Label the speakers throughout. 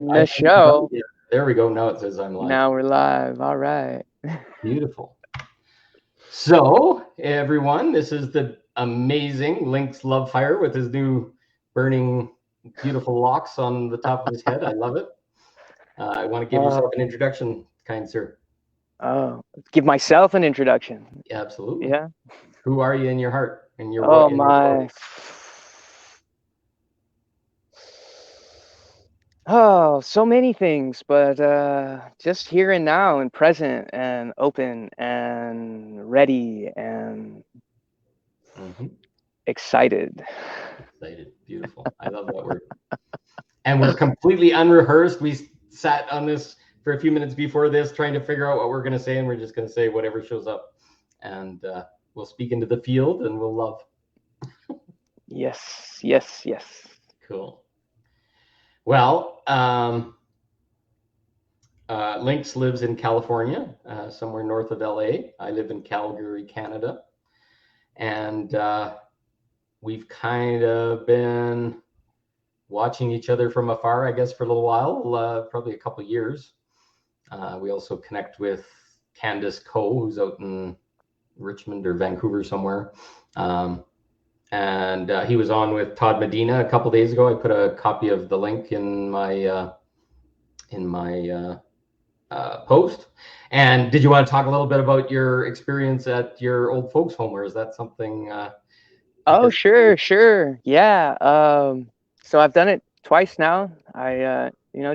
Speaker 1: The show.
Speaker 2: Yeah, there we go. Now it says I'm live.
Speaker 1: Now we're live. All right.
Speaker 2: Beautiful. So, everyone, this is the amazing Lynx Lovefyre with his new burning, beautiful locks on the top of his head. I love it. I want to give yourself
Speaker 1: Oh,
Speaker 2: an introduction, kind sir.
Speaker 1: oh, give myself an introduction.
Speaker 2: Yeah, absolutely.
Speaker 1: Yeah.
Speaker 2: Who are you in your heart,
Speaker 1: Oh
Speaker 2: in your world?
Speaker 1: my. Oh, so many things, but just here and now and present and open and ready and
Speaker 2: Mm-hmm.
Speaker 1: excited.
Speaker 2: Excited. Beautiful. I love that word. And we're completely unrehearsed. We sat on this for a few minutes before this, trying to figure out what we're going to say, and we're just going to say whatever shows up, and we'll speak into the field, and we'll love.
Speaker 1: Yes, yes, yes.
Speaker 2: Cool. Well, Lynx lives in California, somewhere north of LA. I live in Calgary, Canada, and we've kind of been watching each other from afar, I guess, for a little while, probably a couple of years. We also connect with Candace Coe, who's out in Richmond or Vancouver somewhere. And he was on with Todd Medina a couple days ago. I put a copy of the link in my post. And did you want to talk a little bit about your experience at your old folks' home, or is that something?
Speaker 1: Oh,
Speaker 2: Because
Speaker 1: sure, sure. Yeah. So I've done it twice now.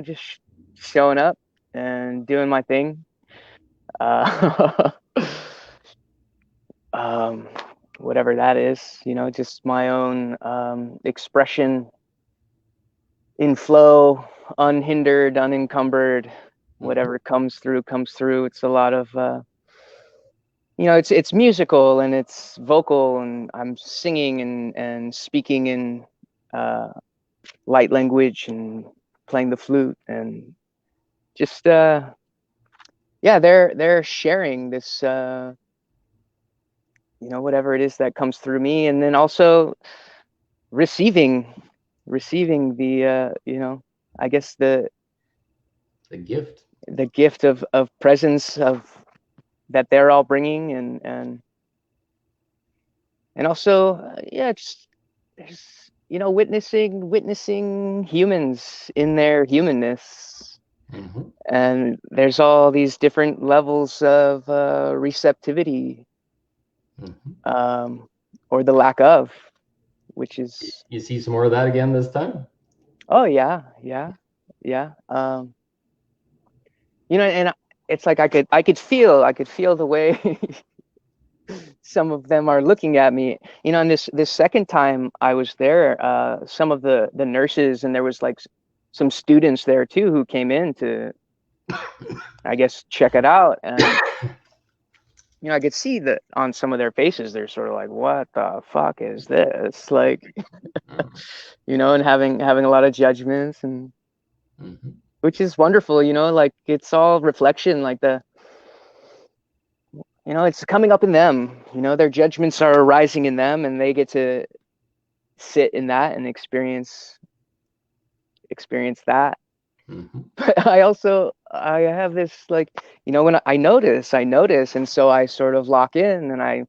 Speaker 1: Just showing up and doing my thing. Uh, um, whatever that is, just my own expression in flow, unhindered, unencumbered.
Speaker 2: mm-hmm,
Speaker 1: Whatever comes through, comes through. It's a lot of, it's musical and it's vocal, and I'm singing and speaking in uh, light language and playing the flute and just yeah, they're sharing this whatever it is that comes through me, and then also receiving receiving the I guess
Speaker 2: the gift.
Speaker 1: the gift of presence of that they're all bringing, and also yeah, just there's witnessing humans in their humanness,
Speaker 2: Mm-hmm,
Speaker 1: and there's all these different levels of receptivity,
Speaker 2: mm-hmm.
Speaker 1: um, or the lack of, which is
Speaker 2: You see some more of that again this time?
Speaker 1: oh yeah, yeah, yeah. And it's like I could feel the way some of them are looking at me. And this second time I was there, some of the nurses, and there was like some students there too who came in to, I guess, check it out. And I could see that on some of their faces, they're sort of like, "What the fuck is this?" Like,
Speaker 2: Mm-hmm,
Speaker 1: and having a lot of judgments, and
Speaker 2: mm-hmm.
Speaker 1: which is wonderful. Like it's all reflection, like it's coming up in them. Their judgments are arising in them, and they get to sit in that and experience that.
Speaker 2: Mm-hmm.
Speaker 1: But I have this, like, when I notice, and so I sort of lock in, and I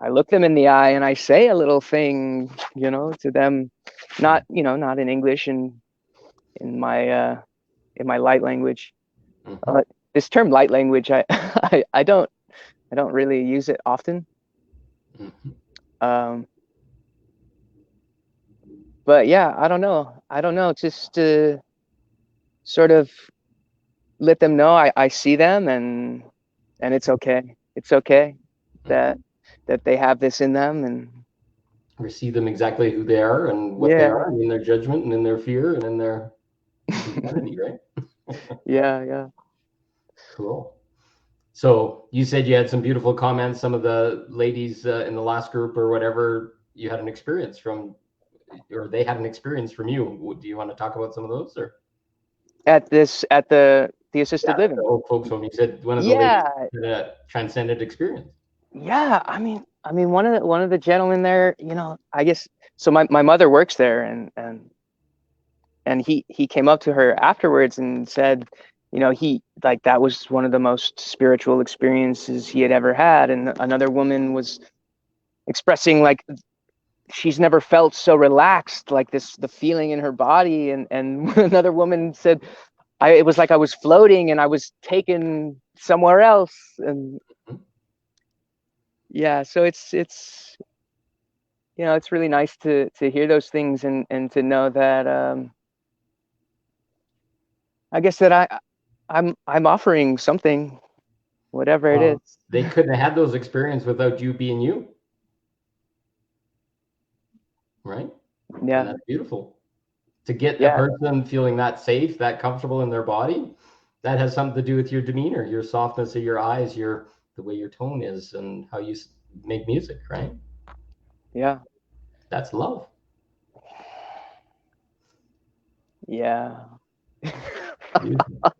Speaker 1: look them in the eye, and I say a little thing, to them, not in English, and in my light language.
Speaker 2: Mm-hmm.
Speaker 1: Uh, this term light language, I don't really use it often.
Speaker 2: Mm-hmm.
Speaker 1: Um, but yeah, I don't know, just to sort of let them know I see them, and it's okay. It's okay
Speaker 2: Mm-hmm.
Speaker 1: that they have this in them, and
Speaker 2: Receive them exactly who they are and what they
Speaker 1: yeah,
Speaker 2: are, and in their judgment and in their fear and in their humanity, right?
Speaker 1: yeah, yeah.
Speaker 2: Cool. So you said you had some beautiful comments. Some of the ladies in the last group or whatever, you had an experience from, or they had an experience from you. Do you want to talk about some of those, or?
Speaker 1: At the
Speaker 2: Yeah,
Speaker 1: assisted
Speaker 2: the
Speaker 1: living.
Speaker 2: old folks home. You said one of the ladies
Speaker 1: Yeah,
Speaker 2: had a transcendent experience.
Speaker 1: yeah. I mean, one of the gentlemen there, I guess. So my mother works there, and and he came up to her afterwards and said, he like that was one of the most spiritual experiences he had ever had. And another woman was expressing like she's never felt so relaxed, like the feeling in her body. And another woman said, it was like I was floating and I was taken somewhere else. And yeah, so it's it's really nice to hear those things, and to know that I guess that I'm offering something, whatever it is.
Speaker 2: They couldn't have had those experiences without you being you, right?
Speaker 1: Yeah.
Speaker 2: And that's beautiful. To get a
Speaker 1: Yeah.
Speaker 2: person feeling that safe, that comfortable in their body, that has something to do with your demeanor, your softness of your eyes, the way your tone is, and how you make music, right?
Speaker 1: Yeah.
Speaker 2: That's love.
Speaker 1: Yeah.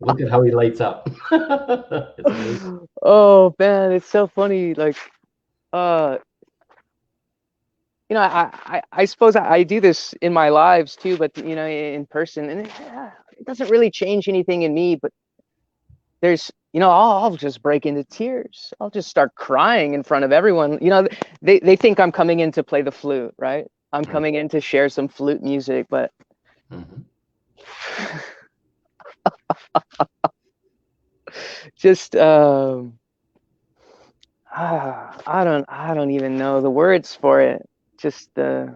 Speaker 2: Look at how he lights up. It's amazing.
Speaker 1: Oh man, it's so funny. Like, I suppose I do this in my lives too, but in person, and it doesn't really change anything in me. But there's, I'll just break into tears. I'll just start crying in front of everyone. They think I'm coming in to play the flute, right? I'm coming in to share some flute music, but just I don't even know the words for it. Just
Speaker 2: well,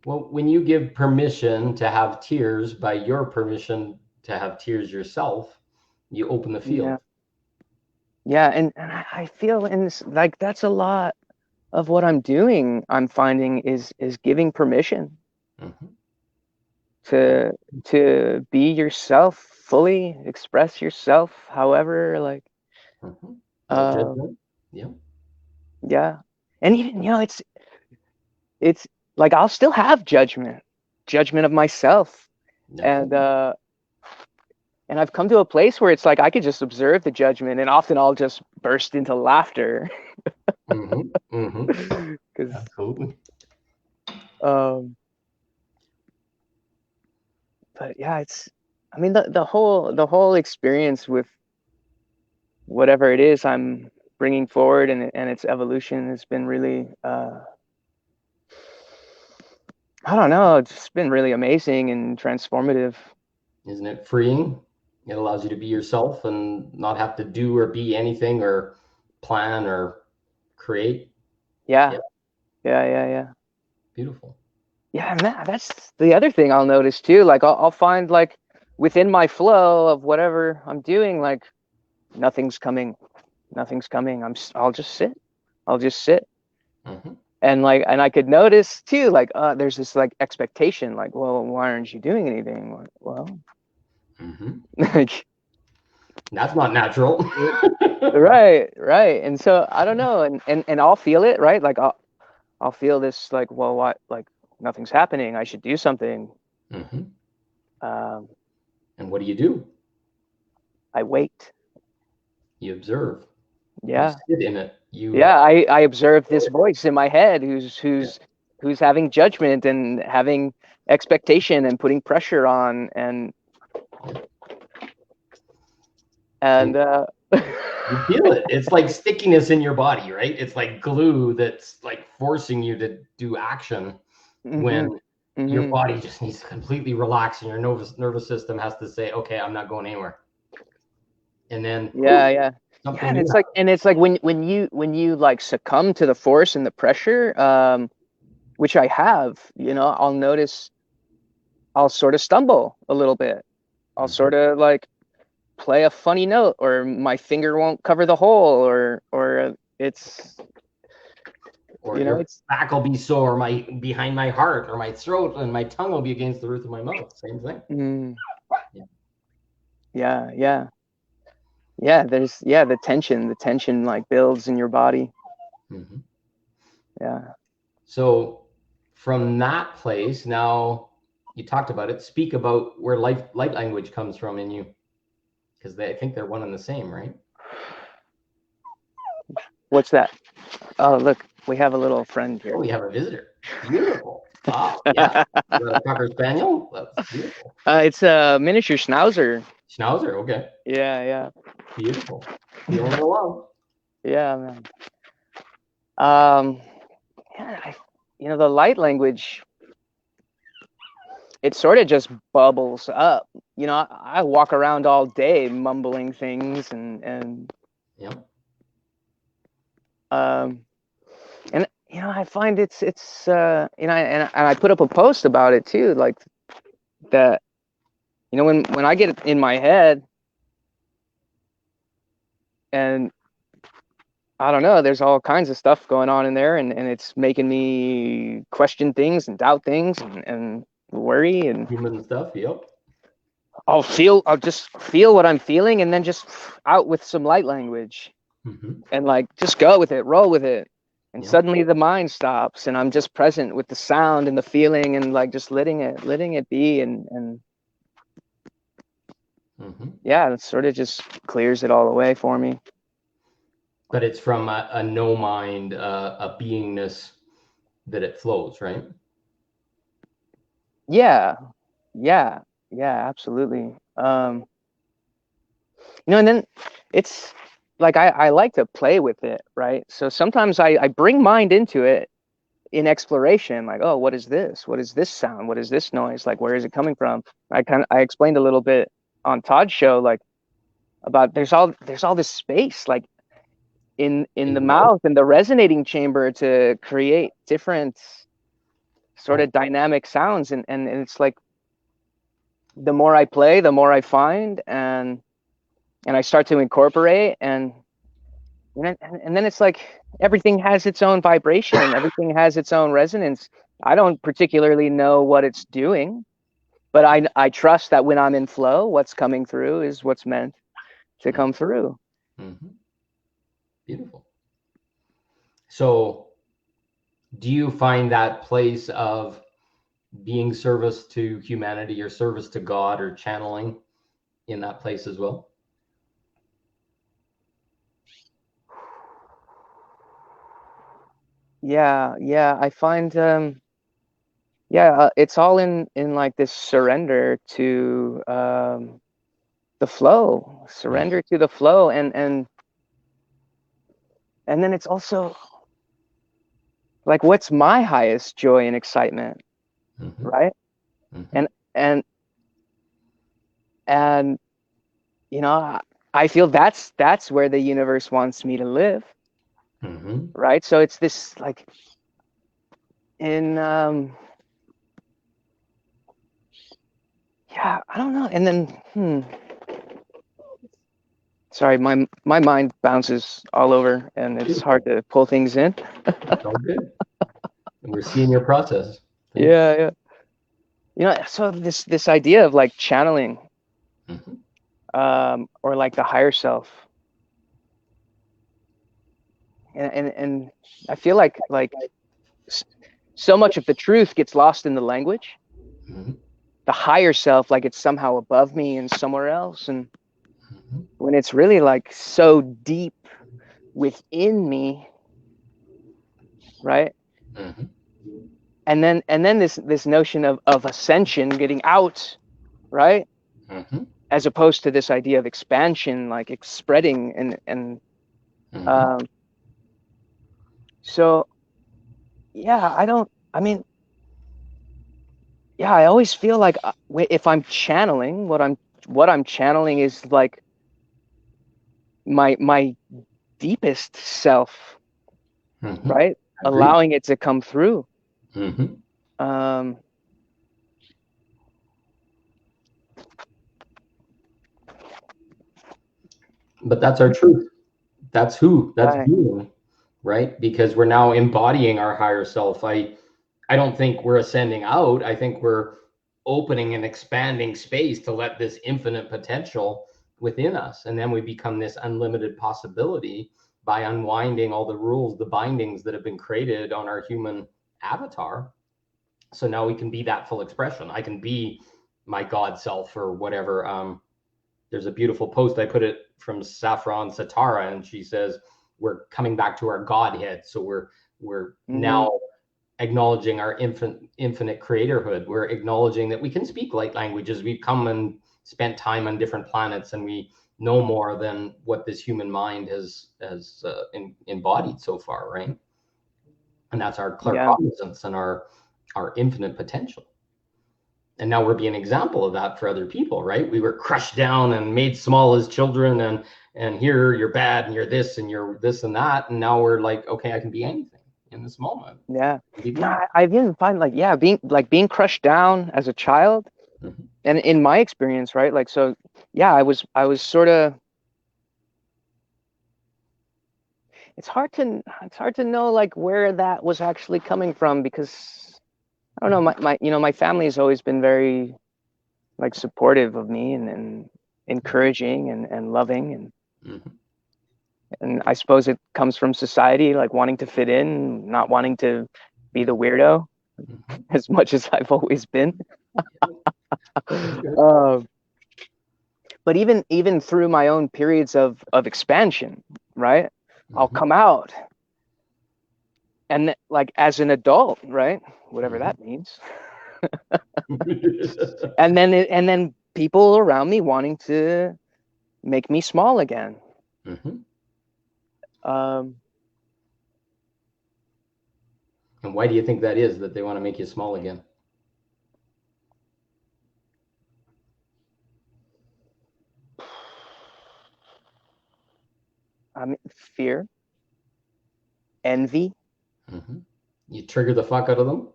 Speaker 2: when you give permission to have tears by your permission to have tears yourself, you open the field.
Speaker 1: Yeah, and I feel in this, like that's a lot of what I'm doing. I'm finding is giving permission to be yourself fully, express yourself, however, like
Speaker 2: no judgment.
Speaker 1: Yeah, and even it's like I'll still have judgment of myself, and I've come to a place where it's like I could just observe the judgment, and often I'll just burst into laughter.
Speaker 2: Absolutely.
Speaker 1: But yeah, I mean, the whole experience with whatever it is I'm bringing forward, and its evolution has been really, I don't know, it's been really amazing and transformative.
Speaker 2: Isn't it freeing? It allows you to be yourself and not have to do or be anything or plan or create.
Speaker 1: Yeah. Yeah.
Speaker 2: Beautiful.
Speaker 1: Yeah, man, that's the other thing I'll notice too. Like I'll find like within my flow of whatever I'm doing, like nothing's coming. I'll just sit. And I could notice too, like there's this like expectation, like, well, why aren't you doing anything? Like, well,
Speaker 2: like that's not natural.
Speaker 1: right. And so I don't know, and I'll feel it, right? Like I'll feel this, like, well, what, like nothing's happening. I should do something.
Speaker 2: And what do?
Speaker 1: I wait.
Speaker 2: You observe.
Speaker 1: Yeah.
Speaker 2: You sit in it.
Speaker 1: I observe this voice in my head who's having judgment and having expectation and putting pressure on, and
Speaker 2: you feel it. It's like stickiness in your body, right? It's like glue that's like forcing you to do action when your body just needs to completely relax, and your nervous system has to say, okay, I'm not going anywhere. And then
Speaker 1: and it's like when you like succumb to the force and the pressure, which I have, I'll notice I'll sort of stumble a little bit. I'll sort of like play a funny note, or my finger won't cover the hole, or it's,
Speaker 2: your back will be sore, behind my heart or my throat, and my tongue will be against the roof of my mouth. Same thing.
Speaker 1: There's the tension like builds in your body.
Speaker 2: So from that place, now you talked about it, speak about where light language comes from in you, because I think they're one and the same, right?
Speaker 1: What's that? Oh, look, we have a little friend here.
Speaker 2: Oh, we have a visitor. Beautiful. Wow, yeah. Is that a Cocker Spaniel? That's beautiful.
Speaker 1: It's a miniature schnauzer.
Speaker 2: Schnauzer, okay.
Speaker 1: Yeah, yeah,
Speaker 2: Beautiful. Feeling the love.
Speaker 1: yeah, man. Um, yeah, the light language, it sort of just bubbles up. I walk around all day mumbling things and
Speaker 2: Yeah.
Speaker 1: um and I find and I put up a post about it too, like that. When I get in my head and I don't know, there's all kinds of stuff going on in there, and it's making me question things and doubt things and worry, and
Speaker 2: Human stuff, yep.
Speaker 1: I'll just feel what I'm feeling and then just out with some light language and like just go with it, roll with it. And
Speaker 2: Yep.
Speaker 1: suddenly the mind stops and I'm just present with the sound and the feeling and like just letting it be and yeah, it sort of just clears it all away for me.
Speaker 2: But it's from a no mind, a beingness that it flows, right?
Speaker 1: Yeah, yeah, yeah, absolutely. And then it's like I like to play with it, right? So sometimes I bring mind into it in exploration, like, oh, what is this? What is this sound? What is this noise? Like, where is it coming from? I explained a little bit on Todd's show, like about there's all this space, like in the mouth and the resonating chamber to create different sort of dynamic sounds, and it's like the more I play, the more I find, and I start to incorporate, and then it's like everything has its own vibration, everything has its own resonance. I don't particularly know what it's doing, but I trust that when I'm in flow, what's coming through is what's meant to come through.
Speaker 2: Beautiful. So do you find that place of being service to humanity or service to God or channeling in that place as well?
Speaker 1: Yeah, I find it's all in like this surrender to the flow, surrender to the flow, and then it's also like, what's my highest joy and excitement, right? And and and I feel that's where the universe wants me to live, right? So it's this like in yeah, I don't know. And then sorry, my mind bounces all over and it's hard to pull things in.
Speaker 2: It's all good. And we're seeing your process. Thanks.
Speaker 1: Yeah. So this idea of like channeling, or like the higher self, and I feel like so much of the truth gets lost in the language. The higher self, like it's somehow above me and somewhere else, and when it's really like so deep within me, right? And then this notion of ascension, getting out, right? As opposed to this idea of expansion, like spreading and so yeah, I always feel like if I'm channeling, what I'm channeling is like my deepest self, right? Allowing it to come through.
Speaker 2: But that's our truth. That's being, right? Because we're now embodying our higher self. I don't think we're ascending out. I think we're opening and expanding space to let this infinite potential within us. And then we become this unlimited possibility by unwinding all the rules, the bindings that have been created on our human avatar. So now we can be that full expression. I can be my God self or whatever. There's a beautiful post, I put it from Saffron Satara, and she says, we're coming back to our Godhead. So we're now acknowledging our infinite creatorhood. We're acknowledging that we can speak light languages. We've come and spent time on different planets, and we know more than what this human mind has embodied so far, right? And that's our claircognizance and our infinite potential. And now we're being an example of that for other people, right? We were crushed down and made small as children, and here you're bad and you're this and you're this and that, and now we're like, okay, I can be anything in this moment.
Speaker 1: Yeah. I even find like, yeah, being crushed down as a child, mm-hmm. and in my experience, right? Like, so yeah, I was sort of, it's hard to know like where that was actually coming from, because I don't know, my family has always been very like supportive of me and encouraging and loving, and mm-hmm. and I suppose it comes from society, like wanting to fit in, not wanting to be the weirdo, mm-hmm. as much as I've always been. But even through my own periods of expansion, right? Mm-hmm. I'll come out, and like as an adult, right? Whatever mm-hmm. that means. and then people around me wanting to make me small again. Mm-hmm.
Speaker 2: And why do you think that is, that they want to make you small again?
Speaker 1: Fear, envy.
Speaker 2: Mm-hmm. You trigger the fuck out of them.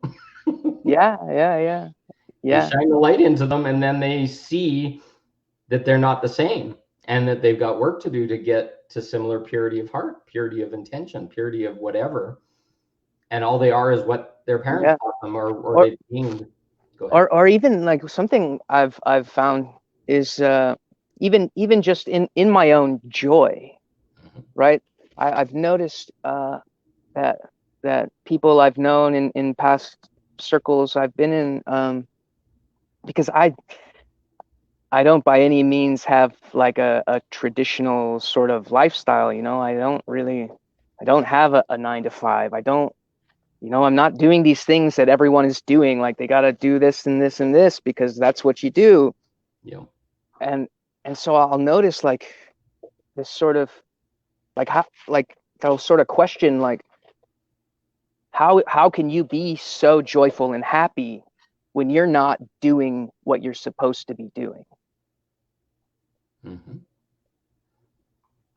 Speaker 1: Yeah.
Speaker 2: You shine the light into them, and then they see that they're not the same, and that they've got work to do to get to similar purity of heart, purity of intention, purity of whatever. And all they are is what their parents taught them, or they've deemed.
Speaker 1: Or even like something I've found is even just in my own joy, mm-hmm. right? I've noticed that people I've known in past circles I've been in, because I don't by any means have like a traditional sort of lifestyle, you know. I don't have a 9 to 5. I don't, you know, I'm not doing these things that everyone is doing. Like they got to do this and this and this because that's what you do.
Speaker 2: Yeah.
Speaker 1: And so I'll notice like this sort of like how, like I'll sort of question like how can you be so joyful and happy when you're not doing what you're supposed to be doing?
Speaker 2: Mm-hmm.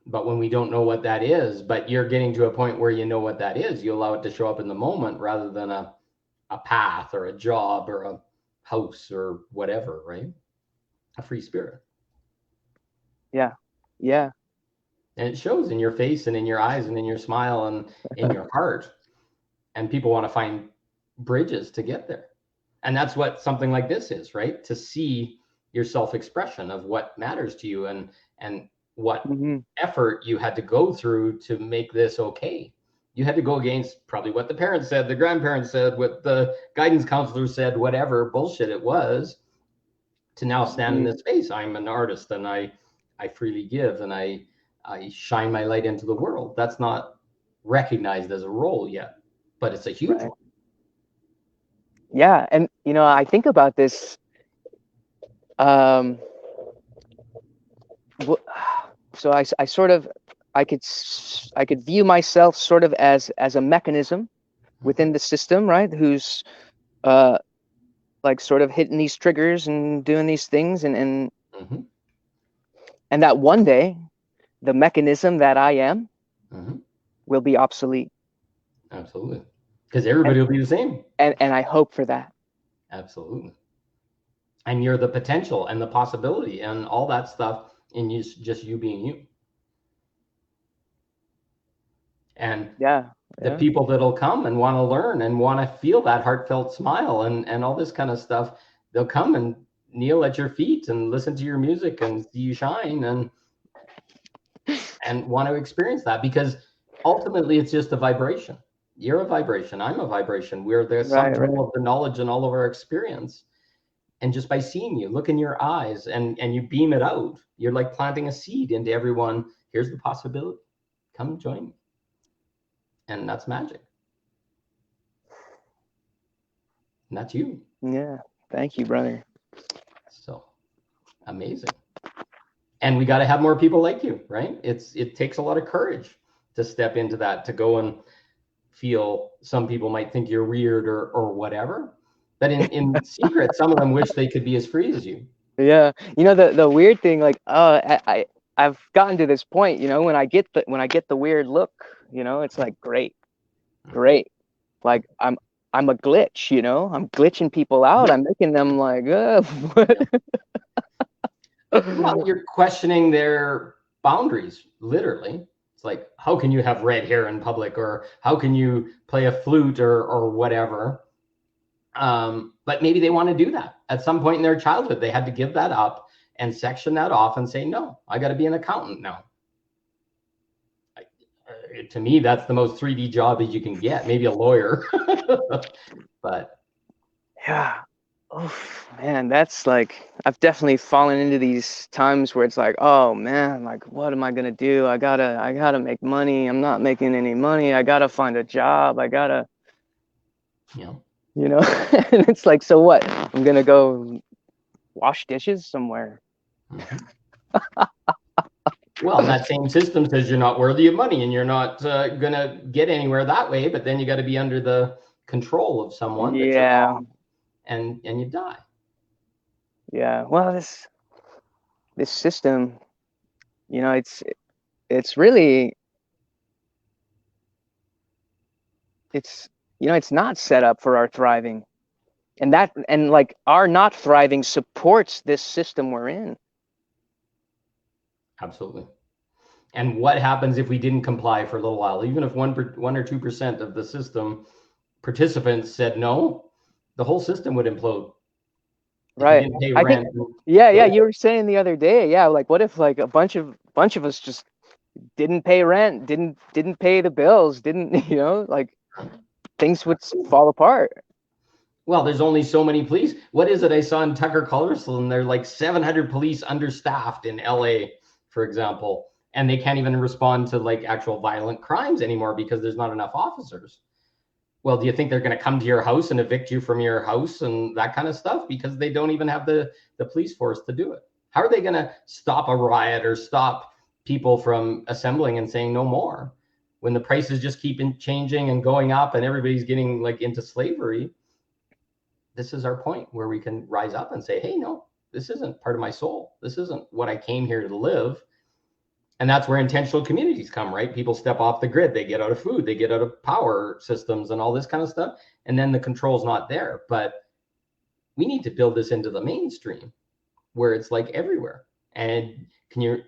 Speaker 2: But when we don't know what that is, but you're getting to a point where you know what that is, you allow it to show up in the moment rather than a path or a job or a house or whatever, right? A free spirit.
Speaker 1: Yeah.
Speaker 2: And it shows in your face and in your eyes and in your smile and in your heart. And people want to find bridges to get there. And that's what something like this is, right? To see your self-expression of what matters to you and what mm-hmm. effort you had to go through to make this okay. You had to go against probably what the parents said, the grandparents said, what the guidance counselor said, whatever bullshit it was, to now stand mm-hmm. in this space. I'm an artist and I freely give and I shine my light into the world. That's not recognized as a role yet, but it's a huge one.
Speaker 1: Yeah, and you know, I think about this. So I sort of I could view myself sort of as a mechanism within the system, right? Who's like sort of hitting these triggers and doing these things, and mm-hmm. and that one day the mechanism that I am mm-hmm. will be obsolete.
Speaker 2: Absolutely. Because everybody will be the same.
Speaker 1: And I hope for that.
Speaker 2: Absolutely. And you're the potential and the possibility and all that stuff in just you being you. And the people that'll come and want to learn and want to feel that heartfelt smile and all this kind of stuff, they'll come and kneel at your feet and listen to your music and see you shine and want to experience that, because ultimately it's just a vibration. You're a vibration. I'm a vibration. We're the sum total of the knowledge and all of our experience. And just by seeing you, look in your eyes and you beam it out, you're like planting a seed into everyone. Here's the possibility. Come join me. And that's magic. And that's you.
Speaker 1: Yeah. Thank you, brother.
Speaker 2: So amazing. And we got to have more people like you, right? It takes a lot of courage to step into that, to go and feel. Some people might think you're weird or whatever, but in secret, some of them wish they could be as free as you.
Speaker 1: Yeah. You know, the weird thing, like, I've gotten to this point, you know, when I get the weird look, you know, it's like great. Like I'm a glitch, you know. I'm glitching people out. I'm making them like, what?
Speaker 2: Yeah. Well, you're questioning their boundaries, literally. It's like, how can you have red hair in public, or how can you play a flute, or whatever? But maybe they want to do that at some point in their childhood. They had to give that up and section that off and say, no, I got to be an accountant now. To me, that's the most 3D job that you can get. Maybe a lawyer, but
Speaker 1: Yeah. Oh man, that's like, I've definitely fallen into these times where it's like, oh man, like what am I gonna do? I gotta make money. I'm not making any money. I gotta find a job. I gotta,
Speaker 2: yeah.
Speaker 1: you know. And it's like, so what? I'm gonna go wash dishes somewhere.
Speaker 2: Mm-hmm. Well, that same system says you're not worthy of money and you're not going to get anywhere that way, but then you got to be under the control of someone that you're
Speaker 1: Yeah.
Speaker 2: on, and you die.
Speaker 1: Yeah. Well, this system, you know, it's really, you know, it's not set up for our thriving. And like our not thriving supports this system we're in.
Speaker 2: Absolutely. And what happens if we didn't comply for a little while? Even if 1 or 2% of the system participants said no, the whole system would implode. If you
Speaker 1: Right.
Speaker 2: didn't pay
Speaker 1: I think,
Speaker 2: rent.
Speaker 1: yeah, you were saying the other day, yeah, like what if like a bunch of us just didn't pay rent, didn't pay the bills, didn't, you know, like things would fall apart.
Speaker 2: Well, there's only so many police. What is it I saw in Tucker Carlson? They're like 700 police understaffed in LA, for example, and they can't even respond to like actual violent crimes anymore because there's not enough officers. Well, do you think they're going to come to your house and evict you from your house and that kind of stuff? Because they don't even have the police force to do it. How are they going to stop a riot or stop people from assembling and saying no more when the prices just keep changing and going up and everybody's getting like into slavery? This is our point where we can rise up and say, hey, no, this isn't part of my soul. This isn't what I came here to live. And that's where intentional communities come, right? People step off the grid, they get out of food, they get out of power systems and all this kind of stuff. And then the control's not there. But we need to build this into the mainstream where it's like everywhere. And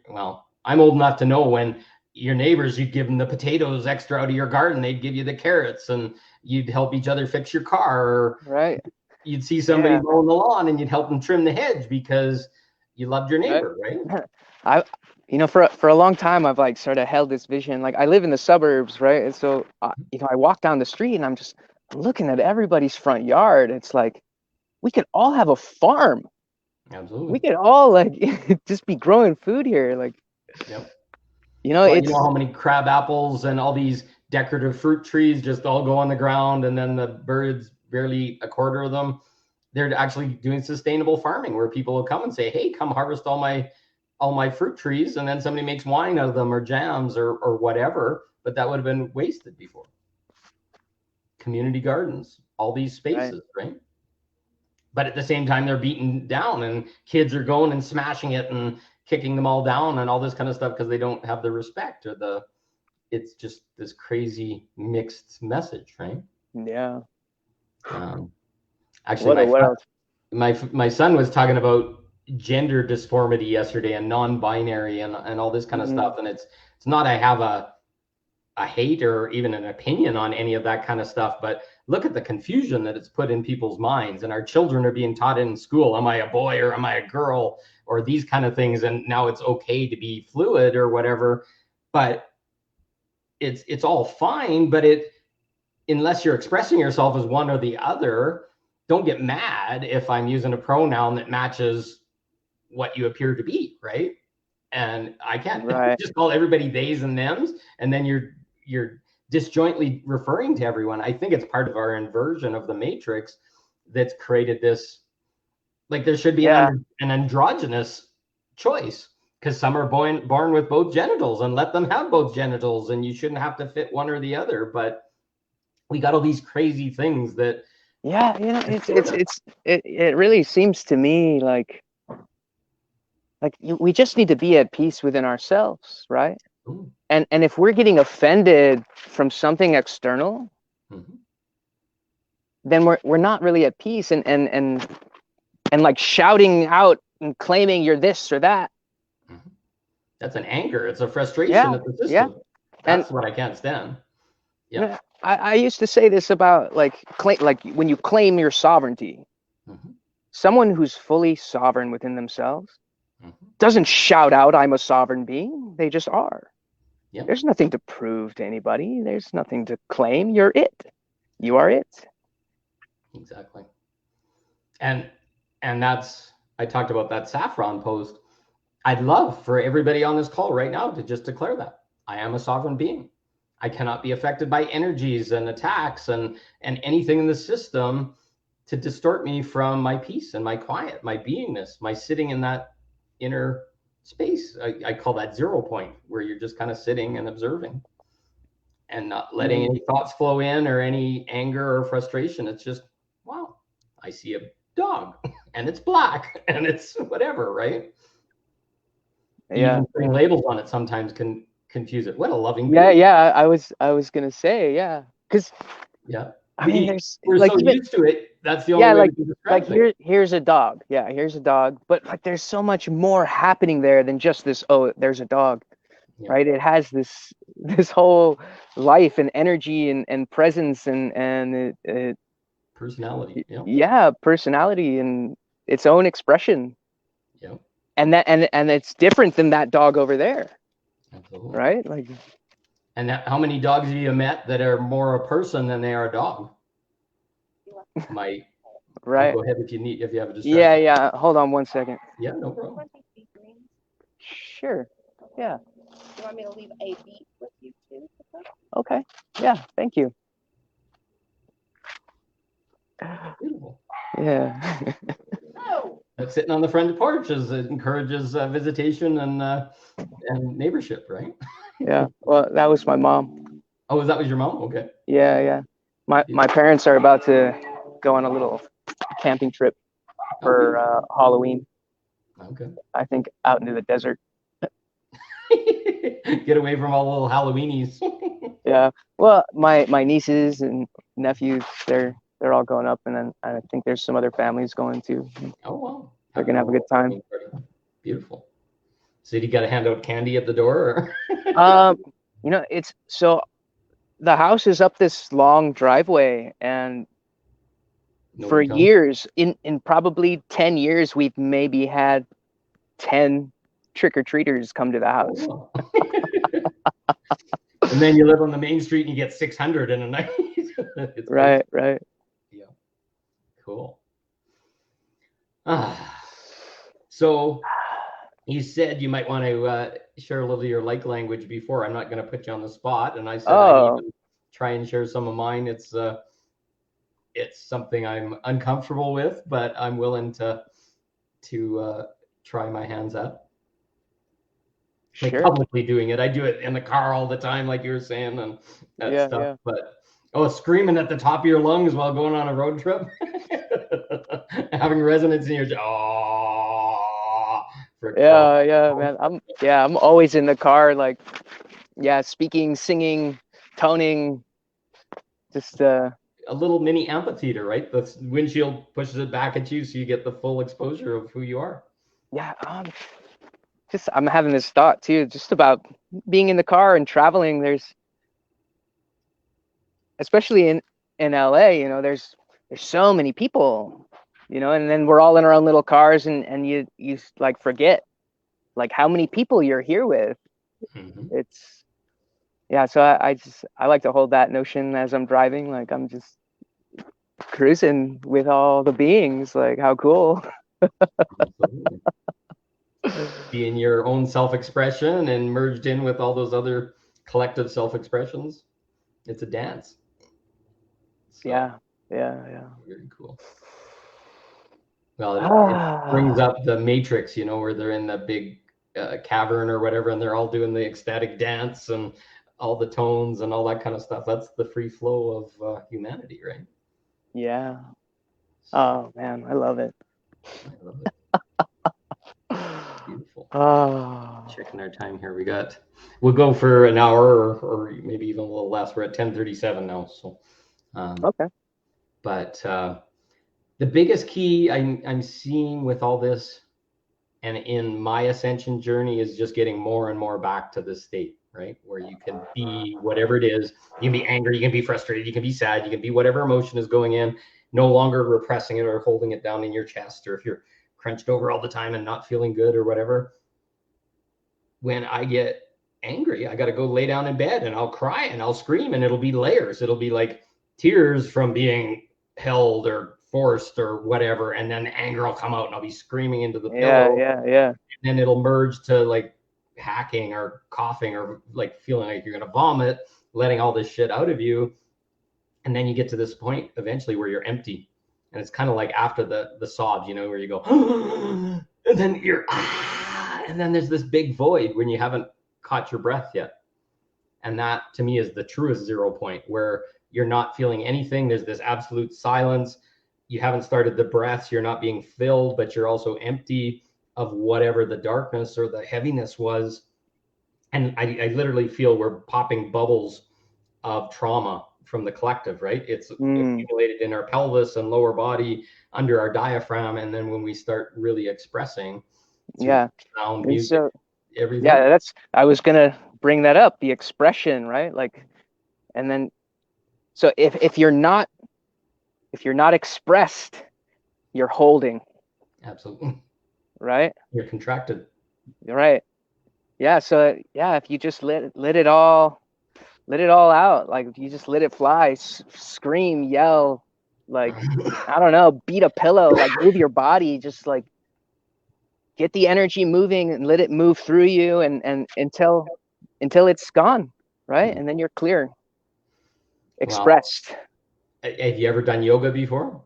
Speaker 2: well, I'm old enough to know when your neighbors, you'd give them the potatoes extra out of your garden, they'd give you the carrots, and you'd help each other fix your car. Or
Speaker 1: right.
Speaker 2: You'd see somebody mowing the lawn and you'd help them trim the hedge because you loved your neighbor, right?
Speaker 1: You know, for a long time, I've like sort of held this vision. Like I live in the suburbs, right? And so, you know, I walk down the street and I'm looking at everybody's front yard. It's like, we could all have a farm.
Speaker 2: Absolutely.
Speaker 1: We could all like just be growing food here. Like,
Speaker 2: yep.
Speaker 1: You know,
Speaker 2: well, you know how many crab apples and all these decorative fruit trees just all go on the ground, and then the birds barely a quarter of them. They're actually doing sustainable farming where people will come and say, hey, come harvest all my fruit trees, and then somebody makes wine out of them or jams or whatever, but that would have been wasted before. Community gardens, all these spaces, right? But at the same time, they're beaten down and kids are going and smashing it and kicking them all down and all this kind of stuff because they don't have the respect or it's just this crazy mixed message, right?
Speaker 1: Yeah.
Speaker 2: Actually, my son was talking about gender dysphoria yesterday and non-binary and all this kind of stuff. And it's not I have a hate or even an opinion on any of that kind of stuff, but look at the confusion that it's put in people's minds. And our children are being taught in school, am I a boy or am I a girl, or these kind of things. And now it's okay to be fluid or whatever, but it's all fine. But unless you're expressing yourself as one or the other, don't get mad if I'm using a pronoun that matches what you appear to be, right? And I can't just call everybody theys and thems, and then you're disjointly referring to everyone. I think it's part of our inversion of the matrix that's created this, like there should be
Speaker 1: Yeah.
Speaker 2: an androgynous choice, because some are born with both genitals, and let them have both genitals, and you shouldn't have to fit one or the other. But we got all these crazy things that,
Speaker 1: Yeah, you know, it really seems to me like we just need to be at peace within ourselves, right?
Speaker 2: ooh,
Speaker 1: And if we're getting offended from something external,
Speaker 2: mm-hmm,
Speaker 1: then we're not really at peace, and like shouting out and claiming you're this or that.
Speaker 2: mm-hmm. That's an anger. It's a frustration
Speaker 1: Yeah,
Speaker 2: at the
Speaker 1: yeah.
Speaker 2: system.
Speaker 1: And
Speaker 2: That's what I can't stand. Yeah.
Speaker 1: I used to say this about like when you claim your sovereignty,
Speaker 2: Mm-hmm,
Speaker 1: someone who's fully sovereign within themselves
Speaker 2: mm-hmm.
Speaker 1: doesn't shout out, I'm a sovereign being. They just are.
Speaker 2: Yeah,
Speaker 1: There's nothing to prove to anybody. There's nothing to claim. You're it. You are it.
Speaker 2: exactly. And that's, I talked about that saffron post. I'd love for everybody on this call right now to just declare that I am a sovereign being. I cannot be affected by energies and attacks and anything in the system to distort me from my peace and my quiet, my beingness, my sitting in that inner space. I call that 0 point, where you're just kind of sitting and observing and not letting any thoughts flow in, or any anger or frustration. It's just, wow, I see a dog and it's black and it's whatever, right?
Speaker 1: Yeah.
Speaker 2: Even putting labels on it sometimes can confuse it. What a loving
Speaker 1: Yeah,
Speaker 2: being.
Speaker 1: yeah. I was gonna say, yeah. Because
Speaker 2: Yeah.
Speaker 1: I mean there's
Speaker 2: We're
Speaker 1: like
Speaker 2: so
Speaker 1: even
Speaker 2: used to it. That's the only
Speaker 1: yeah,
Speaker 2: way we
Speaker 1: like
Speaker 2: can describe things.
Speaker 1: here's a dog. Yeah, here's a dog. But like there's so much more happening there than just this, oh, there's a dog.
Speaker 2: Yeah.
Speaker 1: Right? It has this whole life and energy and presence and it
Speaker 2: Personality. Yeah.
Speaker 1: yeah, personality and its own expression.
Speaker 2: Yeah.
Speaker 1: And and it's different than that dog over there,
Speaker 2: Absolutely.
Speaker 1: right? Like
Speaker 2: And how many dogs have you met that are more a person than they are a dog? My, oh,
Speaker 1: right.
Speaker 2: go ahead if you have a
Speaker 1: Yeah,
Speaker 2: distraction.
Speaker 1: yeah. Hold on one second.
Speaker 2: Yeah, no problem.
Speaker 1: Sure. Yeah. You want me to leave a beat with you too? Okay. Yeah, thank you.
Speaker 2: Beautiful.
Speaker 1: Yeah.
Speaker 2: But sitting on the front porch encourages visitation and neighborship, right?
Speaker 1: Yeah. Well, that was my mom.
Speaker 2: Oh, that was your mom? Okay.
Speaker 1: Yeah, yeah. My parents are about to go on a little camping trip
Speaker 2: Oh,
Speaker 1: for
Speaker 2: beautiful.
Speaker 1: Halloween.
Speaker 2: Okay.
Speaker 1: I think out into the desert.
Speaker 2: Get away from all the little Halloweenies.
Speaker 1: Yeah. Well, my nieces and nephews, they're all going up, and then I think there's some other families going too.
Speaker 2: Oh, wow.
Speaker 1: They're gonna have a good time.
Speaker 2: Beautiful. So you got to hand out candy at the door? Or?
Speaker 1: You know, it's so the house is up this long driveway, and
Speaker 2: No
Speaker 1: for
Speaker 2: one comes?
Speaker 1: years, in probably 10 years, we've maybe had 10 trick-or-treaters come to the
Speaker 2: Oh,
Speaker 1: house.
Speaker 2: wow. And then you live on the main street and you get 600 in a night. It's crazy.
Speaker 1: Right, right.
Speaker 2: Yeah. Cool. So you said you might want to share a little of your like language before. I'm not going to put you on the spot. And I said I need
Speaker 1: Oh,
Speaker 2: to try and share some of mine. It's something I'm uncomfortable with, but I'm willing to try my hands at. Like
Speaker 1: sure.
Speaker 2: publicly doing it. I do it in the car all the time, like you were saying, and that
Speaker 1: Yeah,
Speaker 2: stuff.
Speaker 1: yeah.
Speaker 2: But screaming at the top of your lungs while going on a road trip, having resonance in your jaw.
Speaker 1: Yeah, yeah, man. I'm always in the car, like, yeah, speaking, singing, toning, just
Speaker 2: a little mini amphitheater, right? The windshield pushes it back at you, so you get the full exposure of who you are.
Speaker 1: yeah. Just I'm having this thought too, just about being in the car and traveling. There's especially in LA, you know, there's so many people, you know, and then we're all in our own little cars, and you like forget like how many people you're here with.
Speaker 2: Mm-hmm.
Speaker 1: It's yeah, so I like to hold that notion as I'm driving, like I'm just cruising with all the beings, like how cool.
Speaker 2: Being your own self-expression and merged in with all those other collective self-expressions. It's a dance. So,
Speaker 1: Yeah, yeah, yeah.
Speaker 2: very cool. Well, it brings
Speaker 1: Ah,
Speaker 2: up the Matrix, you know, where they're in the big cavern or whatever, and they're all doing the ecstatic dance and all the tones and all that kind of stuff. That's the free flow of humanity, right?
Speaker 1: yeah.
Speaker 2: So
Speaker 1: Oh man, I love it.
Speaker 2: I love it. Beautiful.
Speaker 1: Oh,
Speaker 2: Checking our time here. We'll go for an hour or maybe even a little less. We're at 10:37 now. So,
Speaker 1: okay.
Speaker 2: but the biggest key I'm seeing with all this and in my ascension journey is just getting more and more back to this state, right? Where you can be whatever it is. You can be angry, you can be frustrated, you can be sad, you can be whatever emotion is going in, no longer repressing it or holding it down in your chest, or if you're crunched over all the time and not feeling good or whatever. When I get angry, I got to go lay down in bed and I'll cry and I'll scream, and it'll be layers. It'll be like tears from being held or forced or whatever. And then the anger will come out and I'll be screaming into the
Speaker 1: Yeah,
Speaker 2: pillow.
Speaker 1: yeah, yeah.
Speaker 2: And then it'll merge to like hacking or coughing or like feeling like you're going to vomit, letting all this shit out of you. And then you get to this point eventually where you're empty. And it's kind of like after the sobs, you know, where you go, and then you're, and then there's this big void when you haven't caught your breath yet. And that to me is the truest 0 point, where you're not feeling anything. There's this absolute silence. You haven't started the breaths. You're not being filled, but you're also empty of whatever the darkness or the heaviness was. And I literally feel we're popping bubbles of trauma from the collective, right? It's
Speaker 1: Mm,
Speaker 2: accumulated in our pelvis and lower body under our diaphragm. And then when we start really expressing through
Speaker 1: yeah.
Speaker 2: sound,
Speaker 1: And
Speaker 2: music,
Speaker 1: so,
Speaker 2: everything.
Speaker 1: yeah, I was gonna bring that up, the expression, right? Like, and then, so if you're not expressed, you're holding,
Speaker 2: Absolutely.
Speaker 1: right?
Speaker 2: You're contracted.
Speaker 1: You're right. Yeah. So yeah, if you just let it all out, like if you just let it fly, scream, yell, like, I don't know, beat a pillow, like move your body, just like get the energy moving and let it move through you and until it's gone, right? And then you're clear,
Speaker 2: Well,
Speaker 1: expressed.
Speaker 2: have you ever done yoga before?